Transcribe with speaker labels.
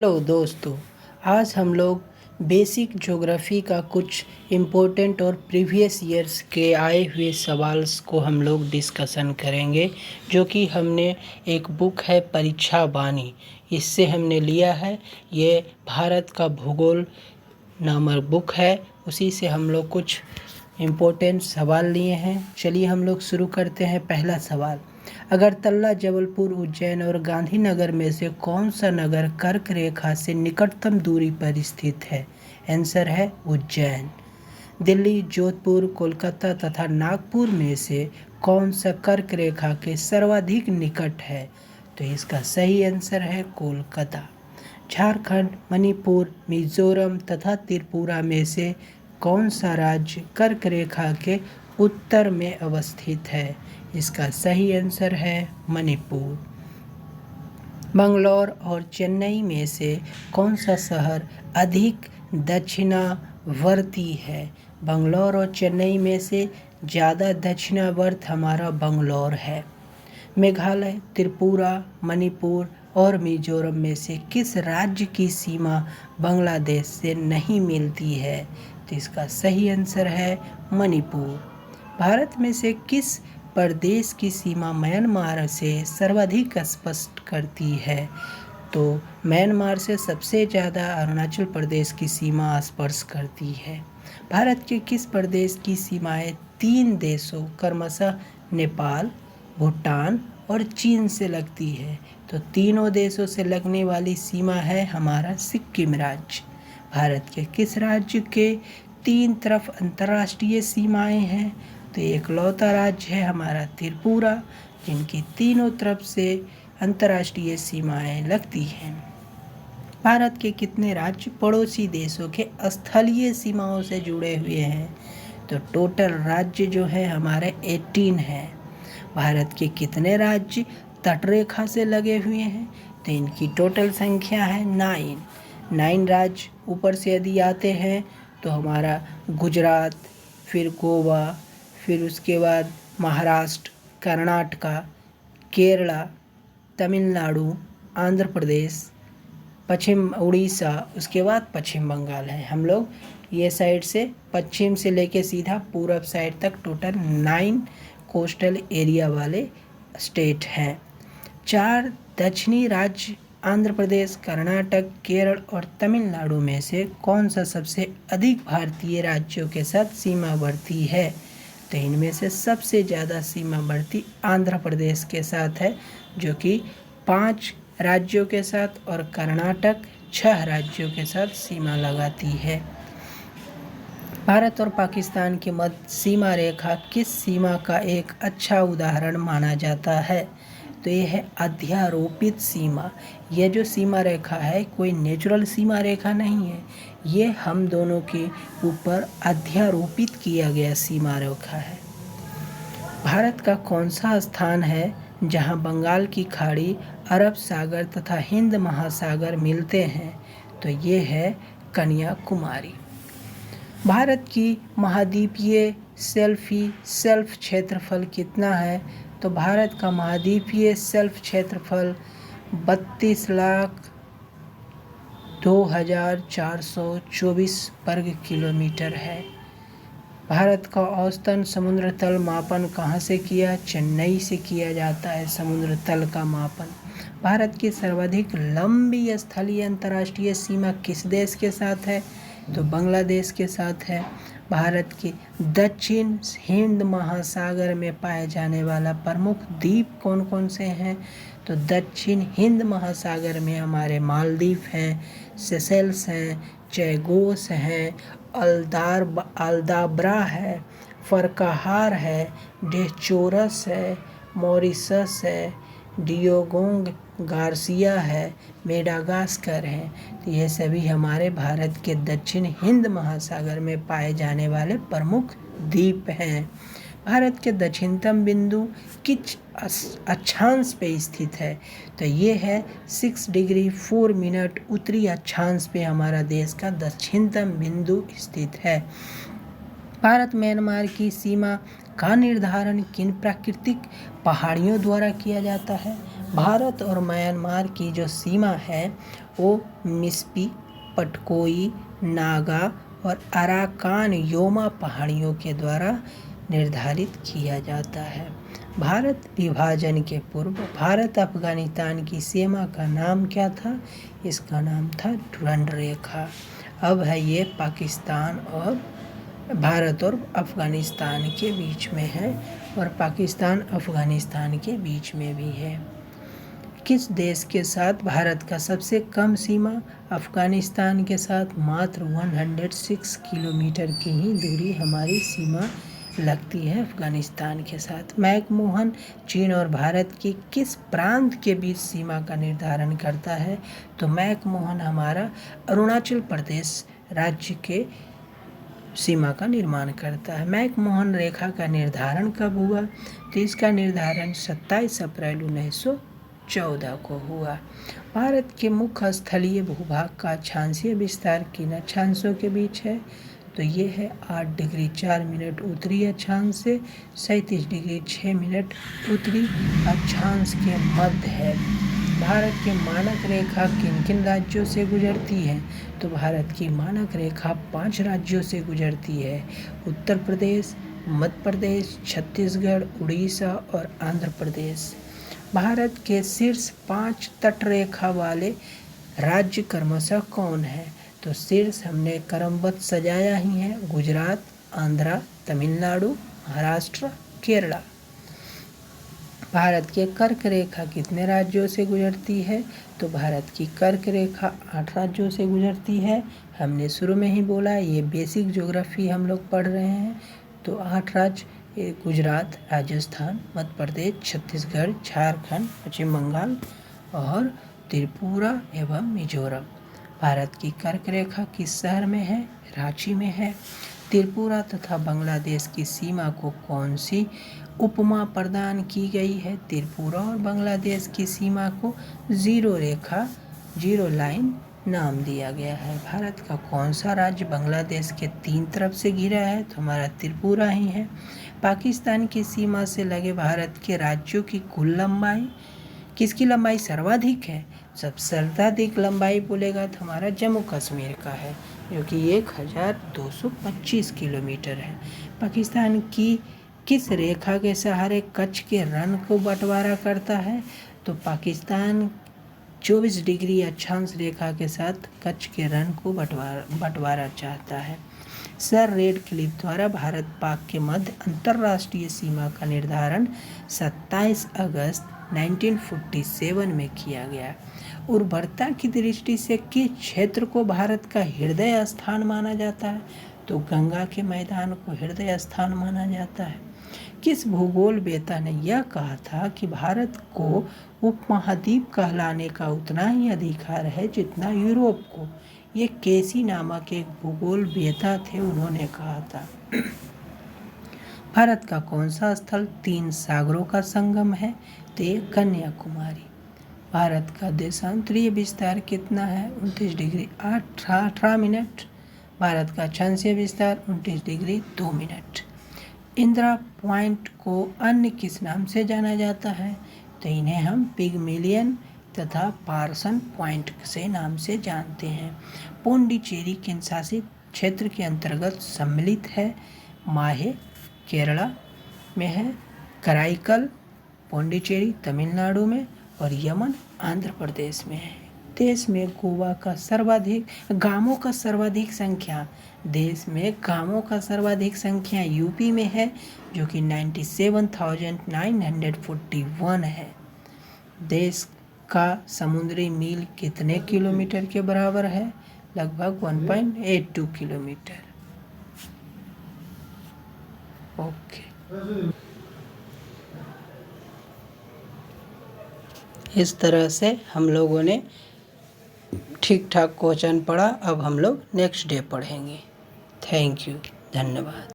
Speaker 1: Hello दोस्तों। आज हम लोग बेसिक ज्योग्राफी का कुछ इम्पोर्टेंट और प्रीवियस ईयर्स के आए हुए सवाल्स को हम लोग डिस्कशन करेंगे, जो कि हमने एक बुक है परीक्षा बानी, इससे हमने लिया है। ये भारत का भूगोल नामक बुक है, उसी से हम लोग कुछ इम्पोर्टेंट सवाल लिए हैं। चलिए हम लोग शुरू करते हैं। पहला सवाल, अगरतला, जबलपुर, उज्जैन और गांधीनगर में से कौन सा नगर कर्क रेखा से निकटतम दूरी पर स्थित है? आंसर है उज्जैन। दिल्ली, जोधपुर, कोलकाता तथा नागपुर में से कौन सा कर्क रेखा के सर्वाधिक निकट है? तो इसका सही आंसर है कोलकाता। झारखंड, मणिपुर, मिजोरम तथा त्रिपुरा में से कौन सा राज्य कर्क रेखा के उत्तर में अवस्थित है? इसका सही आंसर है मणिपुर। बंगलौर और चेन्नई में से कौन सा शहर अधिक दक्षिणावर्ती है? बंगलौर और चेन्नई में से ज़्यादा दक्षिणावर्त हमारा बंगलौर है। मेघालय, त्रिपुरा, मणिपुर और मिजोरम में से किस राज्य की सीमा बांग्लादेश से नहीं मिलती है? तो इसका सही आंसर है मणिपुर। भारत में से किस प्रदेश की सीमा म्यांमार से सर्वाधिक स्पष्ट करती है? तो म्यांमार से सबसे ज़्यादा अरुणाचल प्रदेश की सीमा स्पर्श करती है। भारत के किस प्रदेश की सीमाएं 3 देशों क्रमशः नेपाल, भूटान और चीन से लगती है? तो तीनों देशों से लगने वाली सीमा है हमारा सिक्किम राज्य। भारत के किस राज्य के 3 तरफ अंतर्राष्ट्रीय सीमाएं हैं? तो एकलौता राज्य है हमारा त्रिपुरा, जिनकी तीनों तरफ से अंतर्राष्ट्रीय सीमाएं लगती हैं। भारत के कितने राज्य पड़ोसी देशों के स्थलीय सीमाओं से जुड़े हुए हैं? तो टोटल राज्य जो है हमारे 18 हैं। भारत के कितने राज्य तटरेखा से लगे हुए हैं? तो इनकी टोटल संख्या है 9 राज्य। ऊपर से यदि आते हैं तो हमारा गुजरात, फिर गोवा, फिर उसके बाद महाराष्ट्र, कर्नाटका, केरला, तमिलनाडु, आंध्र प्रदेश, पश्चिम उड़ीसा, उसके बाद पश्चिम बंगाल है। हम लोग ये साइड से पश्चिम से लेके सीधा पूरब साइड तक टोटल 9 कोस्टल एरिया वाले स्टेट हैं। 4 दक्षिणी राज्य आंध्र प्रदेश, कर्नाटक, केरल और तमिलनाडु में से कौन सा सबसे अधिक भारतीय राज्यों के साथ सीमावर्ती है? तो इनमें से सबसे ज़्यादा सीमावर्ती आंध्र प्रदेश के साथ है, जो कि 5 राज्यों के साथ, और कर्नाटक 6 राज्यों के साथ सीमा लगाती है। भारत और पाकिस्तान की मध्य सीमा रेखा किस सीमा का एक अच्छा उदाहरण माना जाता है? तो ये है अध्यारोपित सीमा। यह जो सीमा रेखा है कोई नेचुरल सीमा रेखा नहीं है, ये हम दोनों के ऊपर अध्यारोपित किया गया सीमा रेखा है। भारत का कौन सा स्थान है जहां बंगाल की खाड़ी, अरब सागर तथा हिंद महासागर मिलते हैं? तो ये है कन्याकुमारी। भारत की महाद्वीपीय सेल्फ क्षेत्रफल कितना है? तो भारत का महाद्वीपीय सेल्फ क्षेत्रफल 32,02,424 वर्ग किलोमीटर है। भारत का औसतन समुद्र तल मापन कहाँ से किया? चेन्नई से किया जाता है समुद्र तल का मापन। भारत की सर्वाधिक लंबी स्थलीय अंतर्राष्ट्रीय सीमा किस देश के साथ है? तो बांग्लादेश के साथ है। भारत के दक्षिण हिंद महासागर में पाए जाने वाला प्रमुख द्वीप कौन कौन से हैं? तो दक्षिण हिंद महासागर में हमारे मालदीव हैं, सेशेल्स हैं, चैगोस हैं, अल्दाब्रा है, फरकाहार है, डेचोरस है, मॉरिशस है, डियोगोंग गार्सिया है, मेडागास्कर है। तो ये सभी हमारे भारत के दक्षिण हिंद महासागर में पाए जाने वाले प्रमुख द्वीप हैं। भारत के दक्षिणतम बिंदु किस अक्षांश पे स्थित है? तो ये है 6 डिग्री 4 मिनट उत्तरी अक्षांश पे हमारा देश का दक्षिणतम बिंदु स्थित है। भारत म्यांमार की सीमा का निर्धारण किन प्राकृतिक पहाड़ियों द्वारा किया जाता है? भारत और म्यांमार की जो सीमा है वो मिस्पी, पटकोई, नागा और अराकान योमा पहाड़ियों के द्वारा निर्धारित किया जाता है। भारत विभाजन के पूर्व भारत अफगानिस्तान की सीमा का नाम क्या था? इसका नाम था डुरंड रेखा। अब है ये पाकिस्तान और भारत और अफगानिस्तान के बीच में है और पाकिस्तान अफगानिस्तान के बीच में भी है। किस देश के साथ भारत का सबसे कम सीमा? अफगानिस्तान के साथ मात्र 106 किलोमीटर की ही दूरी हमारी सीमा लगती है अफगानिस्तान के साथ। मैकमोहन चीन और भारत की किस प्रांत के बीच सीमा का निर्धारण करता है? तो मैकमोहन हमारा अरुणाचल प्रदेश राज्य के सीमा का निर्माण करता है। मैकमोहन रेखा का निर्धारण कब हुआ? तो इसका निर्धारण 27 अप्रैल 1914 को हुआ। भारत के मुख्य स्थलीय भूभाग का अक्षांशीय विस्तार किन अक्षांशों के बीच है? तो ये है 8 डिग्री 4 मिनट उत्तरी अक्षांश से 37 डिग्री 6 मिनट उत्तरी अक्षांश के मध्य है। भारत की मानक रेखा किन किन राज्यों से गुजरती है? तो भारत की मानक रेखा 5 राज्यों से गुजरती है: उत्तर प्रदेश, मध्य प्रदेश, छत्तीसगढ़, उड़ीसा और आंध्र प्रदेश। भारत के शीर्ष 5 तटरेखा वाले राज्य क्रमशः कौन है? तो शीर्ष हमने क्रमबद्ध सजाया ही है: गुजरात, आंध्रा, तमिलनाडु, महाराष्ट्र, केरला। भारत के कर्क रेखा कितने राज्यों से गुजरती है? तो भारत की कर्क रेखा 8 राज्यों से गुजरती है। हमने शुरू में ही बोला ये बेसिक ज्योग्राफी हम लोग पढ़ रहे हैं। तो 8 राज्य गुजरात, राजस्थान, मध्य प्रदेश, छत्तीसगढ़, झारखंड, पश्चिम बंगाल और त्रिपुरा एवं मिजोरम। भारत की कर्क रेखा किस शहर में है? रांची में है। त्रिपुरा तथा बांग्लादेश की सीमा को कौन सी उपमा प्रदान की गई है? त्रिपुरा और बांग्लादेश की सीमा को जीरो रेखा, जीरो लाइन नाम दिया गया है। भारत का कौन सा राज्य बांग्लादेश के 3 तरफ से घिरा है? तो हमारा त्रिपुरा ही है। पाकिस्तान की सीमा से लगे भारत के राज्यों की कुल लंबाई, किसकी लंबाई सर्वाधिक है? सबसे सर्वाधिक लंबाई बोलेगा तो हमारा जम्मू कश्मीर का है, जो कि 1225 किलोमीटर है। पाकिस्तान की किस रेखा के सहारे कच्छ के रण को बंटवारा करता है? तो पाकिस्तान 24 डिग्री अक्षांश रेखा के साथ कच्छ के रण को बंटवारा चाहता है। सर रेडक्लिफ द्वारा भारत पाक के मध्य अंतर्राष्ट्रीय सीमा का निर्धारण 27 अगस्त 1947 में किया गया। उर्वरता की दृष्टि से किस क्षेत्र को भारत का हृदय स्थान माना जाता है? तो गंगा के मैदान को हृदय स्थान माना जाता है। किस भूगोलवेत्ता ने यह कहा था कि भारत को उपमहाद्वीप कहलाने का उतना ही अधिकार है जितना यूरोप को? ये केसी नामक एक भूगोलवेत्ता थे, उन्होंने कहा था। भारत का कौन सा स्थल 3 सागरों का संगम है? तो ये कन्याकुमारी। भारत का देशांतरीय विस्तार कितना है? 29 डिग्री 18 मिनट। भारत का अक्षांशीय विस्तार 29 डिग्री 2 मिनट। इंदिरा पॉइंट को अन्य किस नाम से जाना जाता है? तो इन्हें हम पिगमिलियन तथा पार्सन पॉइंट से नाम से जानते हैं। पोंडिचेरी किन शासित क्षेत्र के अंतर्गत सम्मिलित है? माहे केरला में है, कराईकल पोंडिचेरी तमिलनाडु में और यमन आंध्र प्रदेश में है। देश में गोवा का सर्वाधिक गांवों का सर्वाधिक संख्या देश में गांवों का सर्वाधिक संख्या यूपी में है, जो कि 97,941 है। देश का समुद्री मील कितने किलोमीटर के बराबर है? लगभग 1.82 किलोमीटर। ओके, इस तरह से हम लोगों ने ठीक ठाक क्वेश्चन पढ़ा। अब हम लोग नेक्स्ट डे पढ़ेंगे। थैंक यू, धन्यवाद।